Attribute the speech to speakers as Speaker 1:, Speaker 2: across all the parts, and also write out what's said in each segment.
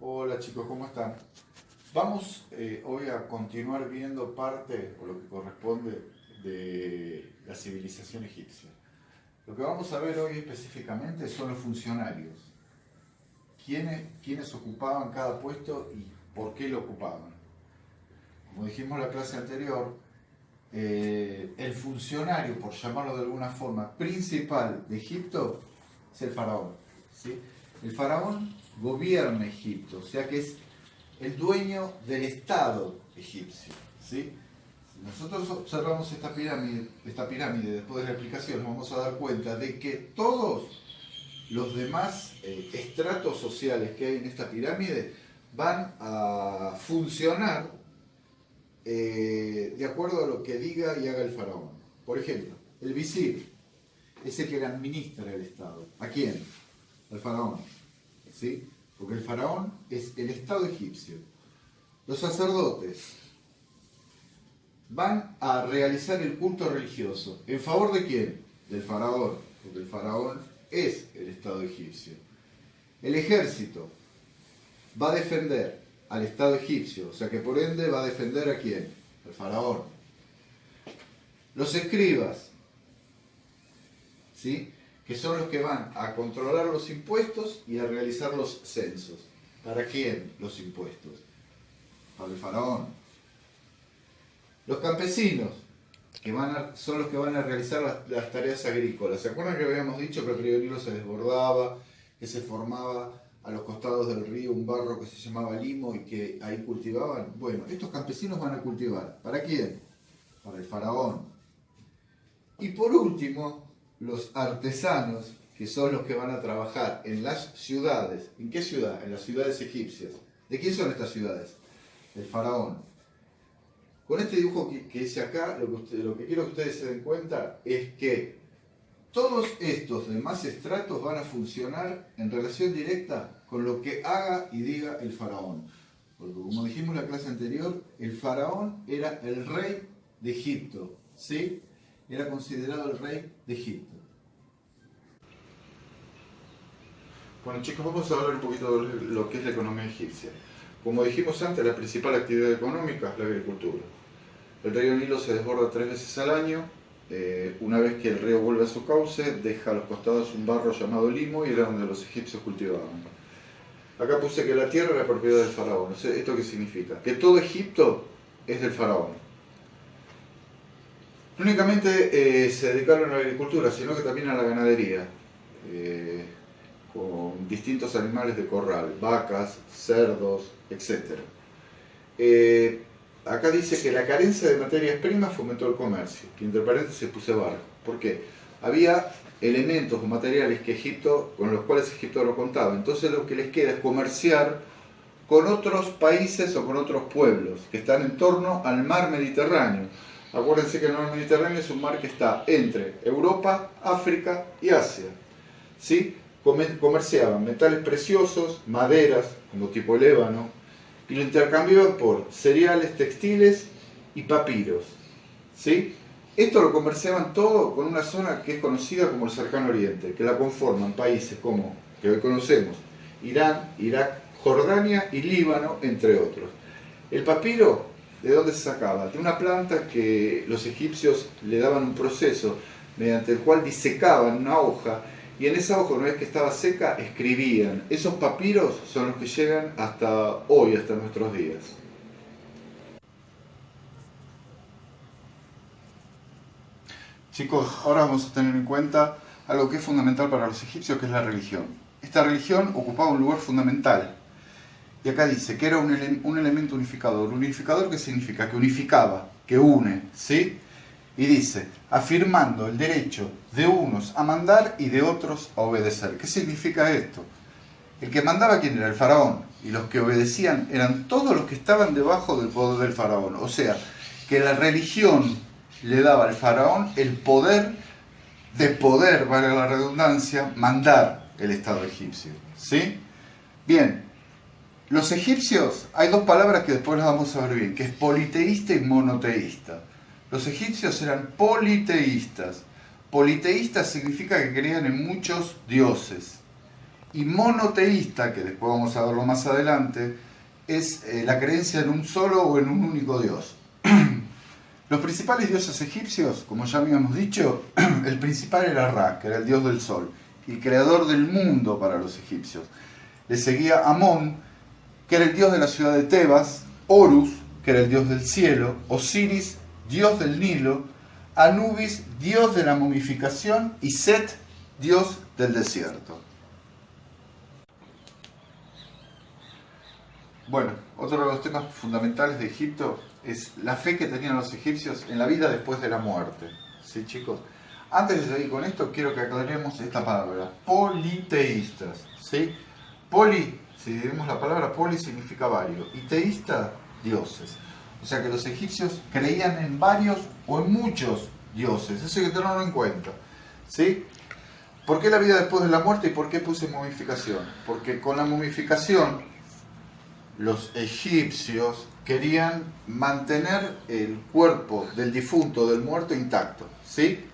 Speaker 1: Hola chicos, ¿cómo están? Vamos hoy a continuar viendo parte, o lo que corresponde, de la civilización egipcia. Lo que vamos a ver hoy específicamente son los funcionarios. ¿Quiénes ocupaban cada puesto y por qué lo ocupaban? Como dijimos en la clase anterior, el funcionario, por llamarlo de alguna forma, principal de Egipto es el faraón. ¿Sí? El faraón gobierna Egipto, o sea que es el dueño del Estado egipcio. ¿Sí? Si nosotros observamos esta pirámide después de la explicación, nos vamos a dar cuenta de que todos los demás estratos sociales que hay en esta pirámide van a funcionar de acuerdo a lo que diga y haga el faraón. Por ejemplo, el visir es el que le administra el Estado. ¿A quién? Al faraón. ¿Sí? Porque el faraón es el Estado egipcio. Los sacerdotes van a realizar el culto religioso. ¿En favor de quién? Del faraón. Porque el faraón es el Estado egipcio. El ejército va a defender al Estado egipcio, o sea que por ende va a defender ¿a quién? Al faraón. Los escribas, ¿sí? Que son los que van a controlar los impuestos y a realizar los censos. ¿Para quién los impuestos? Para el faraón. Los campesinos, que son los que van a realizar las tareas agrícolas. ¿Se acuerdan que habíamos dicho que el río Nilo se desbordaba, que se formaba a los costados del río un barro que se llamaba limo y que ahí cultivaban? Bueno, estos campesinos van a cultivar. ¿Para quién? Para el faraón. Y por último, los artesanos, que son los que van a trabajar en las ciudades. ¿En qué ciudad? En las ciudades egipcias. ¿De quién son estas ciudades? Del faraón. Con este dibujo que hice acá, lo que quiero que ustedes se den cuenta es que todos estos demás estratos van a funcionar en relación directa con lo que haga y diga el faraón. Porque como dijimos en la clase anterior, el faraón era el rey de Egipto, ¿sí? Era considerado el rey de Egipto. Bueno chicos, vamos a hablar un poquito de lo que es la economía egipcia. Como dijimos antes, la principal actividad económica es la agricultura. El río Nilo se desborda 3 veces al año. Una vez que el río vuelve a su cauce, deja a los costados un barro llamado limo y era donde los egipcios cultivaban. Acá puse que la tierra era propiedad del faraón. ¿Esto qué significa? Que todo Egipto es del faraón. No únicamente se dedicaron a la agricultura, sino que también a la ganadería, con distintos animales de corral, vacas, cerdos, etc. Acá dice que la carencia de materias primas fomentó el comercio, que entre paréntesis puse barco. ¿Por qué? Había elementos o materiales con los cuales Egipto no contaba, entonces lo que les queda es comerciar con otros países o con otros pueblos que están en torno al mar Mediterráneo. Acuérdense que el mar Mediterráneo es un mar que está entre Europa, África y Asia. ¿Sí? Comerciaban metales preciosos, maderas, como tipo el ébano, y lo intercambiaban por cereales, textiles y papiros. ¿Sí? Esto lo comerciaban todo con una zona que es conocida como el Cercano Oriente, que la conforman países como, que hoy conocemos, Irán, Irak, Jordania y Líbano, entre otros. El papiro, ¿de dónde se sacaba? De una planta que los egipcios le daban un proceso mediante el cual disecaban una hoja y en esa hoja, una vez que estaba seca, escribían. Esos papiros son los que llegan hasta hoy, hasta nuestros días. Chicos, ahora vamos a tener en cuenta algo que es fundamental para los egipcios, que es la religión. Esta religión ocupaba un lugar fundamental. Y acá dice que era un elemento unificador. ¿Unificador qué significa? Que unificaba, que une, ¿sí? Y dice, afirmando el derecho de unos a mandar y de otros a obedecer. ¿Qué significa esto? El que mandaba, ¿quién era? El faraón. Y los que obedecían eran todos los que estaban debajo del poder del faraón. O sea, que la religión le daba al faraón el poder, valga la redundancia, mandar el Estado egipcio. ¿Sí? Bien, los egipcios, hay dos palabras que después las vamos a ver bien, que es politeísta y monoteísta. Los egipcios eran politeístas. Politeístas significa que creían en muchos dioses. Y monoteísta, que después vamos a verlo más adelante, es la creencia en un solo o en un único dios. Los principales dioses egipcios, como ya habíamos dicho, el principal era Ra, que era el dios del sol, y creador del mundo para los egipcios. Le seguía Amón, que era el dios de la ciudad de Tebas, Horus, que era el dios del cielo, Osiris, dios del Nilo, Anubis, dios de la momificación, y Set, dios del desierto. Bueno, otro de los temas fundamentales de Egipto es la fe que tenían los egipcios en la vida después de la muerte. ¿Sí, chicos? Antes de seguir con esto, quiero que aclaremos esta palabra, politeístas. ¿Sí? Poli, si vemos la palabra poli, significa varios, y teísta, dioses. O sea que los egipcios creían en varios o en muchos dioses. Eso hay que tenerlo en cuenta. ¿Sí? ¿Por qué la vida después de la muerte y por qué puse momificación? Porque con la momificación los egipcios querían mantener el cuerpo del difunto, del muerto, intacto. ¿Sí?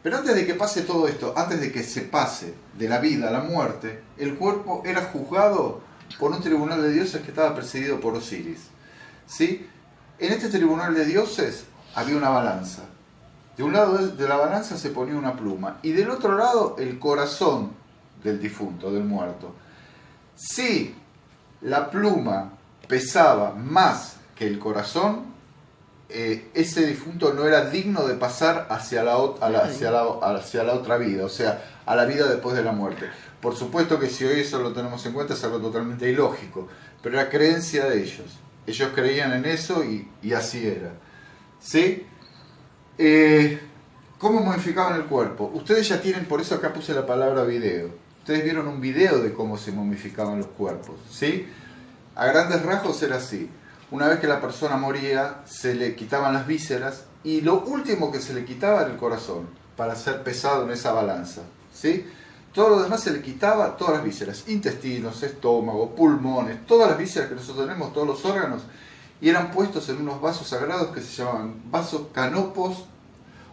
Speaker 1: Pero antes de que pase todo esto, antes de que se pase de la vida a la muerte, el cuerpo era juzgado por un tribunal de dioses que estaba presidido por Osiris. ¿Sí? En este tribunal de dioses había una balanza. De un lado de la balanza se ponía una pluma y del otro lado el corazón del difunto, del muerto. Si la pluma pesaba más que el corazón, ese difunto no era digno de pasar hacia la otra vida, o sea, a la vida después de la muerte. Por supuesto que si hoy eso lo tenemos en cuenta es algo totalmente ilógico, pero era creencia de ellos. Ellos creían en eso y así era. ¿Sí? ¿Cómo momificaban el cuerpo? Ustedes ya tienen, por eso acá puse la palabra video. Ustedes vieron un video de cómo se momificaban los cuerpos. ¿Sí? A grandes rasgos era así. Una vez que la persona moría, se le quitaban las vísceras y lo último que se le quitaba era el corazón, para ser pesado en esa balanza. ¿Sí? Todo lo demás se le quitaba, todas las vísceras, intestinos, estómago, pulmones, todas las vísceras que nosotros tenemos, todos los órganos, y eran puestos en unos vasos sagrados que se llamaban vasos canopos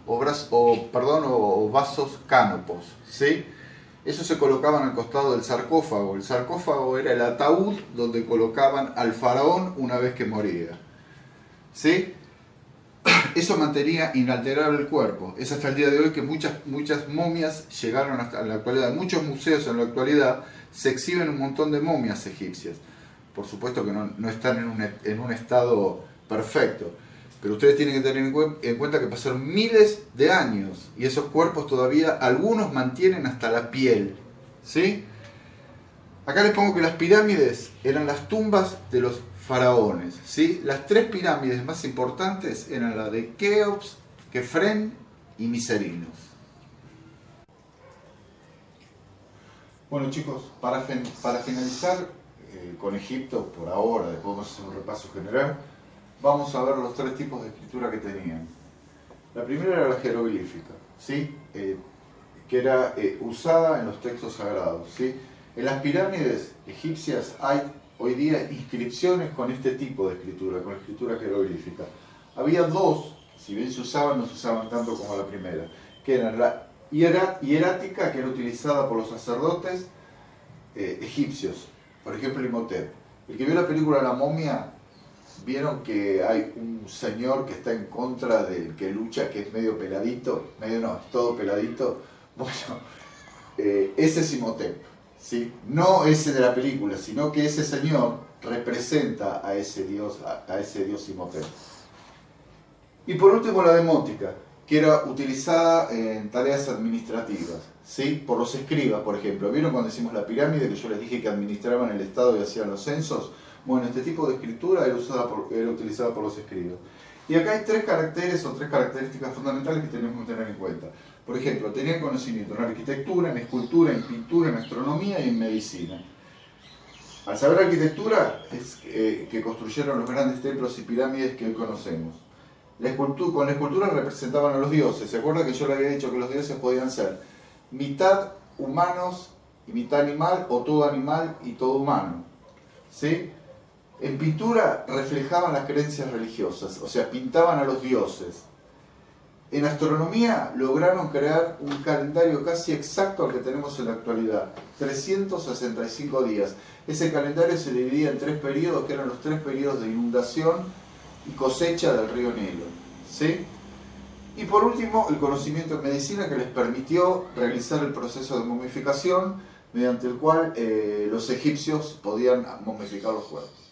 Speaker 1: o vasos cánopos. ¿Sí? Eso se colocaban al costado del sarcófago. El sarcófago era el ataúd donde colocaban al faraón una vez que moría. ¿Sí? Eso mantenía inalterable el cuerpo. Es hasta el día de hoy que muchas momias llegaron hasta la actualidad. En muchos museos en la actualidad se exhiben un montón de momias egipcias. Por supuesto que no están en un estado perfecto. Pero ustedes tienen que tener en cuenta que pasaron miles de años y esos cuerpos todavía, algunos mantienen hasta la piel. ¿Sí? Acá les pongo que las pirámides eran las tumbas de los faraones. ¿Sí? Las tres pirámides más importantes eran la de Keops, Kefren y Miserinos. Bueno, chicos, para finalizar con Egipto por ahora, después vamos a hacer un repaso general, vamos a ver los tres tipos de escritura que tenían. La primera era la jeroglífica, ¿sí? Que era usada en los textos sagrados. ¿Sí? En las pirámides egipcias hay hoy día inscripciones con este tipo de escritura, con escritura jeroglífica. Había dos, si bien se usaban, no se usaban tanto como la primera, que eran la hierática, que era utilizada por los sacerdotes egipcios, por ejemplo Imhotep. El que vio la película La Momia, vieron que hay un señor que está en contra del que lucha, que es medio peladito, todo peladito. Bueno, ese es Imhotep, ¿sí? No ese de la película, sino que ese señor representa a ese dios Imhotep. Y por último la demótica, que era utilizada en tareas administrativas, ¿sí? Por los escribas, por ejemplo. ¿Vieron cuando hicimos la pirámide que yo les dije que administraban el estado y hacían los censos? Bueno, este tipo de escritura era utilizada por los escribas. Y acá hay tres características fundamentales que tenemos que tener en cuenta. Por ejemplo, tenían conocimiento en arquitectura, en escultura, en pintura, en astronomía y en medicina. Al saber arquitectura es que construyeron los grandes templos y pirámides que hoy conocemos. Con la escultura representaban a los dioses. ¿Se acuerdan que yo le había dicho que los dioses podían ser mitad humanos y mitad animal, o todo animal y todo humano? ¿Sí? En pintura reflejaban las creencias religiosas, o sea, pintaban a los dioses. En astronomía lograron crear un calendario casi exacto al que tenemos en la actualidad, 365 días. Ese calendario se dividía en 3 periodos, que eran los 3 periodos de inundación y cosecha del río Nilo, ¿sí? Y por último, el conocimiento en medicina que les permitió realizar el proceso de momificación, mediante el cual los egipcios podían momificar los cuerpos.